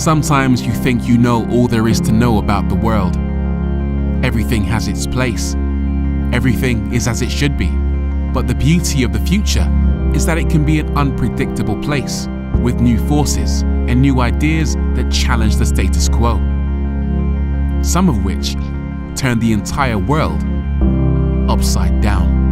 Sometimes you think you know all there is to know about the world. Everything has its place. Everything is as it should be. But the beauty of the future is that it can be an unpredictable place with new forces and new ideas that challenge the status quo. Some of which turn the entire world upside down.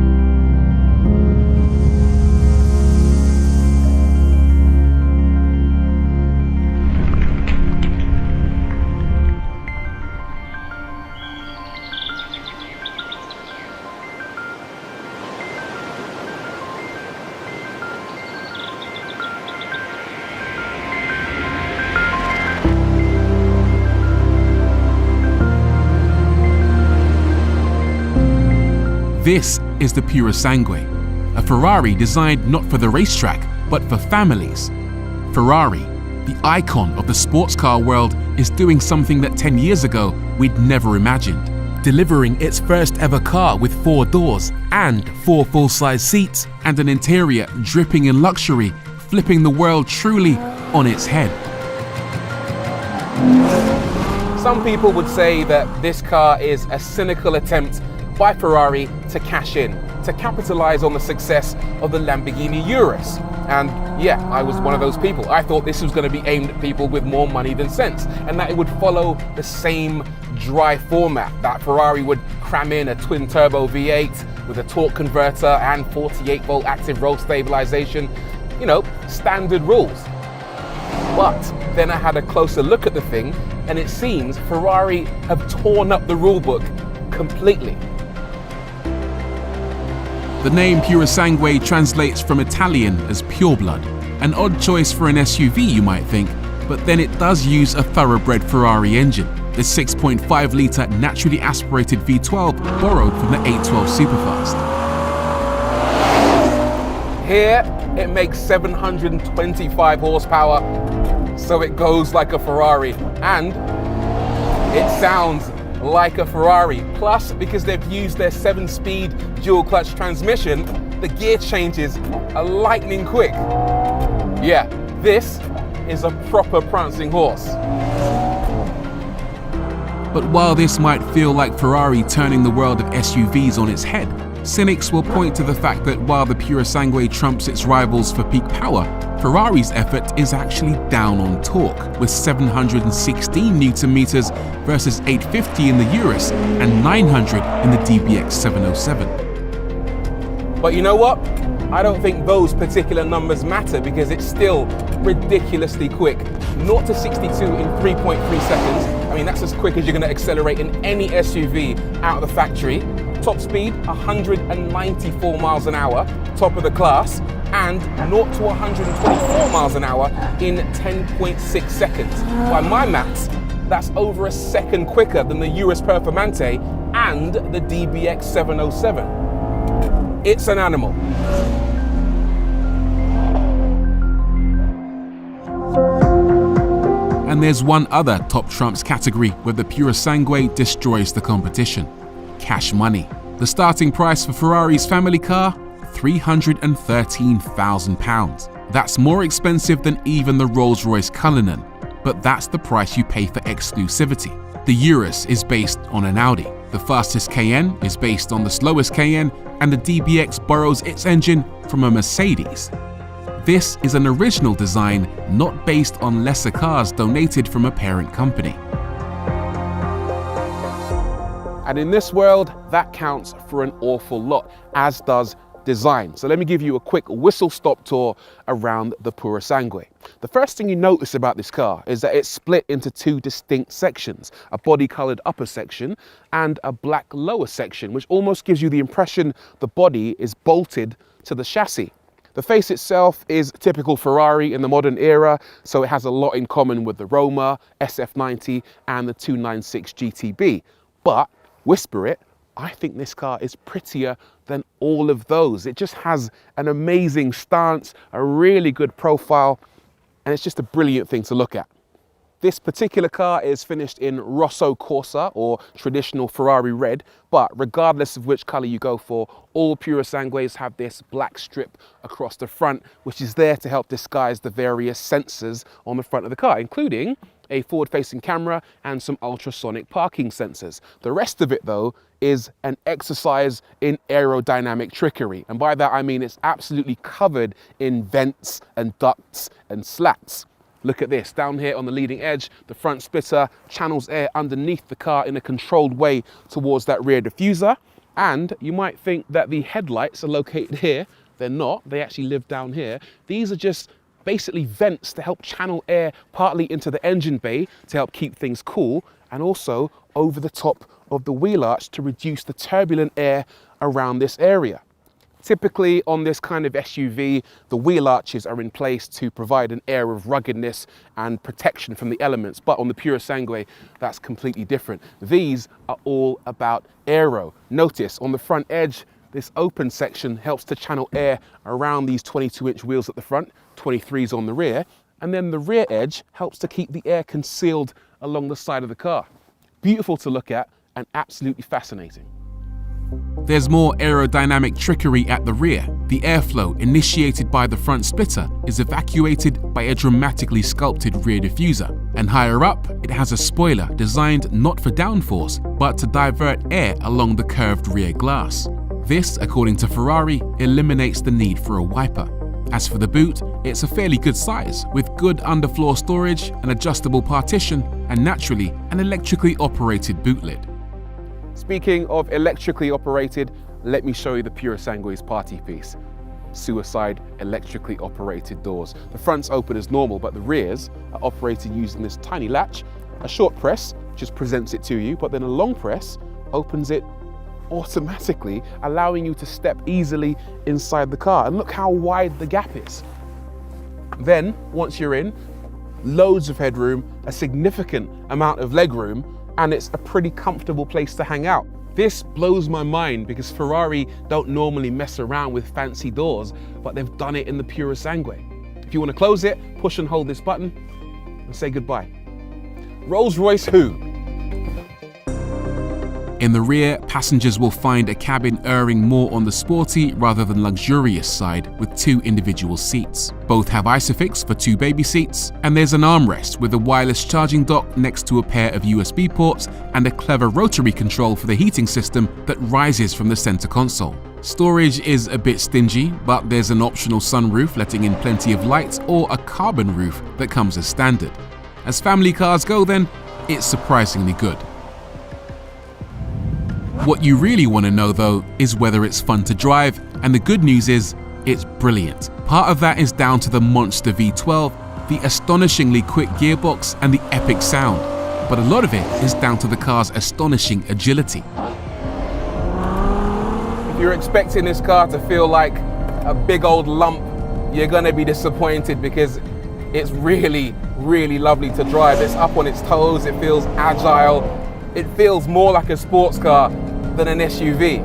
This is the Purosangue, a Ferrari designed not for the racetrack, but for families. Ferrari, the icon of the sports car world, is doing something that 10 years ago we'd never imagined. Delivering its first ever car with 4 doors and 4 full-size seats and an interior dripping in luxury, flipping the world truly on its head. Some people would say that this car is a cynical attempt by Ferrari to cash in, to capitalize on the success of the Lamborghini Urus. And yeah, I was one of those people. I thought this was going to be aimed at people with more money than sense, and that it would follow the same dry format, that Ferrari would cram in a twin turbo V8 with a torque converter and 48-volt active roll stabilization, you know, standard rules. But then I had a closer look at the thing, and it seems Ferrari have torn up the rulebook completely. The name Purosangue translates from Italian as pureblood, an odd choice for an SUV you might think, but then it does use a thoroughbred Ferrari engine, the 6.5-litre naturally aspirated V12 borrowed from the 812 Superfast. Here it makes 725 horsepower, so it goes like a Ferrari, and it sounds like a Ferrari. Plus, because they've used their 7-speed dual clutch transmission, the gear changes are lightning quick. Yeah, this is a proper prancing horse. But while this might feel like Ferrari turning the world of SUVs on its head, cynics will point to the fact that while the Purosangue trumps its rivals for peak power, Ferrari's effort is actually down on torque, with 716 Nm versus 850 in the Urus and 900 in the DBX 707. But you know what? I don't think those particular numbers matter because it's still ridiculously quick. 0 to 62 in 3.3 seconds. I mean, that's as quick as you're going to accelerate in any SUV out of the factory. Top speed, 194 miles an hour, top of the class, and 0 to 124 miles an hour in 10.6 seconds. By my maths, that's over a second quicker than the Urus Performante and the DBX 707. It's an animal. And there's one other top trumps category where the Purosangue destroys the competition: cash money. The starting price for Ferrari's family car? £313,000. That's more expensive than even the Rolls-Royce Cullinan, but that's the price you pay for exclusivity. The Urus is based on an Audi, the fastest Cayenne is based on the slowest Cayenne, and the DBX borrows its engine from a Mercedes. This is an original design not based on lesser cars donated from a parent company. And in this world, that counts for an awful lot, as does design. So let me give you a quick whistle-stop tour around the Purosangue. The first thing you notice about this car is that it's split into 2 distinct sections, a body-colored upper section and a black lower section, which almost gives you the impression the body is bolted to the chassis. The face itself is typical Ferrari in the modern era, so it has a lot in common with the Roma, SF90 and the 296 GTB. But, whisper it, I think this car is prettier than all of those. It just has an amazing stance, a really good profile, and it's just a brilliant thing to look at. This particular car is finished in Rosso Corsa, or traditional Ferrari red, but regardless of which color you go for, all Purosangues have this black strip across the front, which is there to help disguise the various sensors on the front of the car, including a forward-facing camera, and some ultrasonic parking sensors. The rest of it, though, is an exercise in aerodynamic trickery. And by that I mean it's absolutely covered in vents and ducts and slats. Look at this, down here on the leading edge, the front splitter channels air underneath the car in a controlled way towards that rear diffuser. And you might think that the headlights are located here. They're not, they actually live down here. These are just basically vents to help channel air partly into the engine bay to help keep things cool, and also over the top of the wheel arch to reduce the turbulent air around this area. Typically on this kind of SUV, the wheel arches are in place to provide an air of ruggedness and protection from the elements, but on the Purosangue, that's completely different. These are all about aero. Notice on the front edge, this open section helps to channel air around these 22-inch wheels at the front, 23s on the rear, and then the rear edge helps to keep the air concealed along the side of the car. Beautiful to look at and absolutely fascinating. There's more aerodynamic trickery at the rear. The airflow initiated by the front splitter is evacuated by a dramatically sculpted rear diffuser. And higher up, it has a spoiler designed not for downforce, but to divert air along the curved rear glass. This, according to Ferrari, eliminates the need for a wiper. As for the boot, it's a fairly good size, with good underfloor storage, an adjustable partition, and naturally, an electrically operated boot lid. Speaking of electrically operated, let me show you the Purosangue's party piece. Suicide electrically operated doors. The fronts open as normal, but the rears are operated using this tiny latch. A short press just presents it to you, but then a long press opens it automatically, allowing you to step easily inside the car. And look how wide the gap is. Then, once you're in, loads of headroom, a significant amount of legroom, and it's a pretty comfortable place to hang out. This blows my mind because Ferrari don't normally mess around with fancy doors, but they've done it in the Purosangue. If you want to close it, push and hold this button and say goodbye. Rolls-Royce who? In the rear, passengers will find a cabin erring more on the sporty rather than luxurious side with 2 individual seats. Both have Isofix for 2 baby seats, and there's an armrest with a wireless charging dock next to a pair of USB ports and a clever rotary control for the heating system that rises from the center console. Storage is a bit stingy, but there's an optional sunroof letting in plenty of light, or a carbon roof that comes as standard. As family cars go then, it's surprisingly good. What you really want to know though is whether it's fun to drive, and the good news is it's brilliant. Part of that is down to the monster V12, the astonishingly quick gearbox and the epic sound, but a lot of it is down to the car's astonishing agility. If you're expecting this car to feel like a big old lump, you're going to be disappointed because it's really, really lovely to drive. It's up on its toes, it feels agile, it feels more like a sports car than an SUV.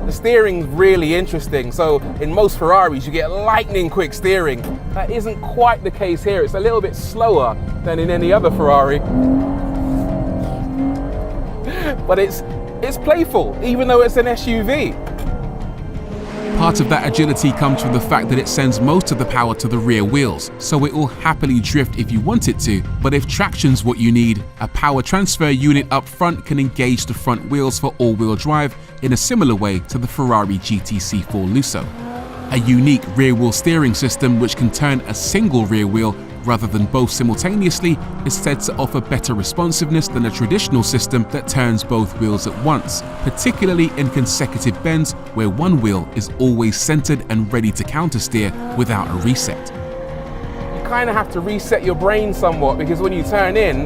The steering's really interesting. So in most Ferraris you get lightning quick steering. That isn't quite the case here. It's a little bit slower than in any other Ferrari. But it's playful, even though it's an SUV. Part of that agility comes from the fact that it sends most of the power to the rear wheels, so it will happily drift if you want it to, but if traction's what you need, a power transfer unit up front can engage the front wheels for all-wheel drive in a similar way to the Ferrari GTC4 Lusso. A unique rear-wheel steering system which can turn a single rear wheel rather than both simultaneously is said to offer better responsiveness than a traditional system that turns both wheels at once, particularly in consecutive bends where one wheel is always centered and ready to countersteer without a reset. You kind of have to reset your brain somewhat because when you turn in,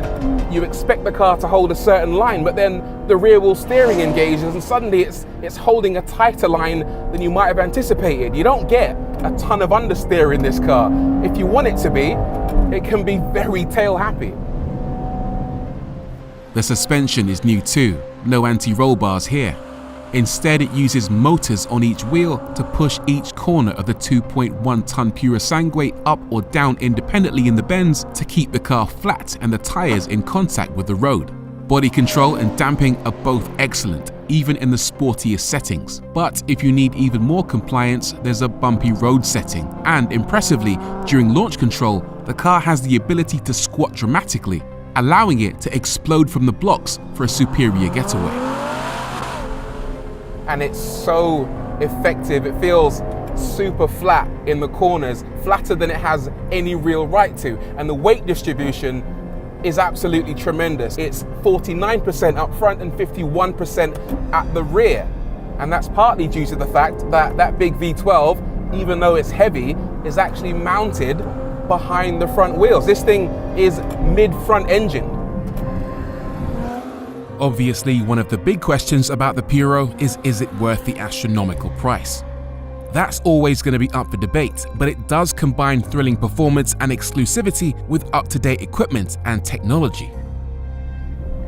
you expect the car to hold a certain line, but then the rear wheel steering engages and suddenly it's holding a tighter line than you might have anticipated. You don't get a ton of understeer in this car. If you want it to be, it can be very tail happy. The suspension is new too, no anti-roll bars here. Instead, it uses motors on each wheel to push each corner of the 2.1-ton Purosangue up or down independently in the bends to keep the car flat and the tires in contact with the road. Body control and damping are both excellent, even in the sportiest settings. But if you need even more compliance, there's a bumpy road setting. And impressively, during launch control, the car has the ability to squat dramatically, allowing it to explode from the blocks for a superior getaway. And it's so effective. It feels super flat in the corners, flatter than it has any real right to. And the weight distribution is absolutely tremendous. It's 49% up front and 51% at the rear. And that's partly due to the fact that that big V12, even though it's heavy, is actually mounted behind the front wheels. This thing is mid-front engine. Obviously, one of the big questions about the Puro is it worth the astronomical price? That's always going to be up for debate, but it does combine thrilling performance and exclusivity with up-to-date equipment and technology.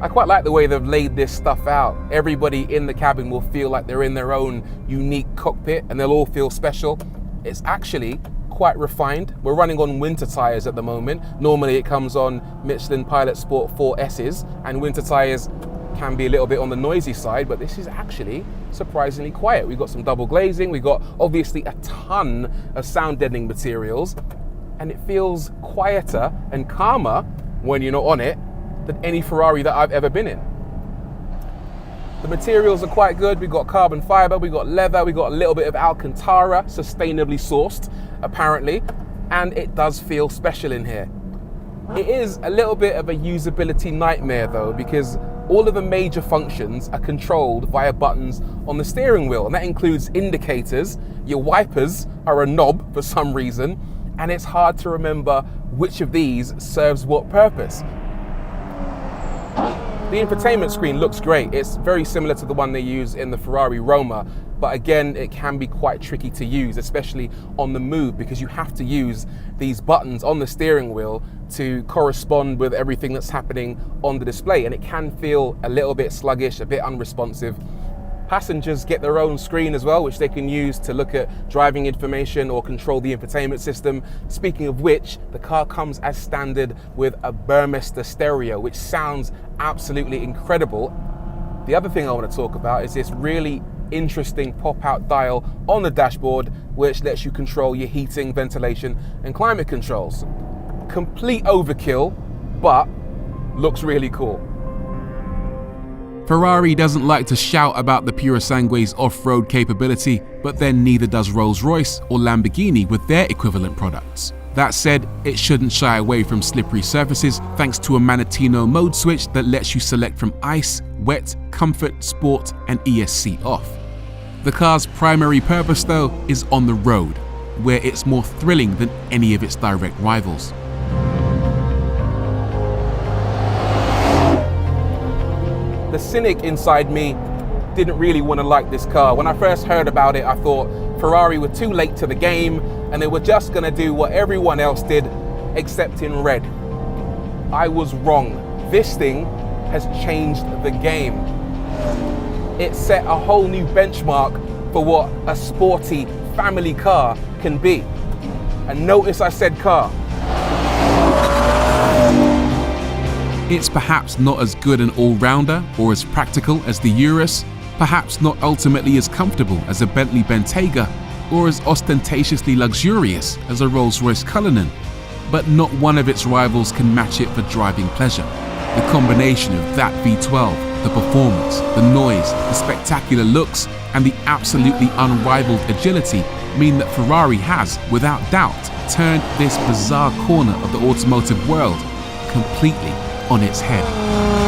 I quite like the way they've laid this stuff out. Everybody in the cabin will feel like they're in their own unique cockpit and they'll all feel special. It's actually quite refined. We're running on winter tires at the moment. Normally it comes on Michelin Pilot Sport 4S's, and winter tires can be a little bit on the noisy side, but this is actually surprisingly quiet. We've got some double glazing, we've got obviously a ton of sound deadening materials, and it feels quieter and calmer when you're not on it than any Ferrari that I've ever been in. The materials are quite good. We've got carbon fiber, we've got leather, we've got a little bit of Alcantara, sustainably sourced apparently, and it does feel special in here. It is a little bit of a usability nightmare though, because all of the major functions are controlled via buttons on the steering wheel, and that includes indicators. Your wipers are a knob for some reason, and it's hard to remember which of these serves what purpose. The infotainment screen looks great. It's very similar to the one they use in the Ferrari Roma, but again, it can be quite tricky to use, especially on the move, because you have to use these buttons on the steering wheel to correspond with everything that's happening on the display, and it can feel a little bit sluggish, a bit unresponsive. Passengers get their own screen as well, which they can use to look at driving information or control the infotainment system. Speaking of which, the car comes as standard with a Burmester stereo, which sounds absolutely incredible. The other thing I want to talk about is this really interesting pop-out dial on the dashboard, which lets you control your heating, ventilation, and climate controls. Complete overkill, but looks really cool. Ferrari doesn't like to shout about the Purosangue's off-road capability, but then neither does Rolls-Royce or Lamborghini with their equivalent products. That said, it shouldn't shy away from slippery surfaces thanks to a Manettino mode switch that lets you select from ice, wet, comfort, sport, and ESC off. The car's primary purpose though is on the road, where it's more thrilling than any of its direct rivals. The cynic inside me didn't really want to like this car. When I first heard about it, I thought Ferrari were too late to the game and they were just going to do what everyone else did, except in red. I was wrong. This thing has changed the game. It set a whole new benchmark for what a sporty family car can be. And notice I said car. It's perhaps not as good an all-rounder or as practical as the Urus, perhaps not ultimately as comfortable as a Bentley Bentayga, or as ostentatiously luxurious as a Rolls-Royce Cullinan, but not one of its rivals can match it for driving pleasure. The combination of that V12, the performance, the noise, the spectacular looks, and the absolutely unrivaled agility mean that Ferrari has, without doubt, turned this bizarre corner of the automotive world completely on its head.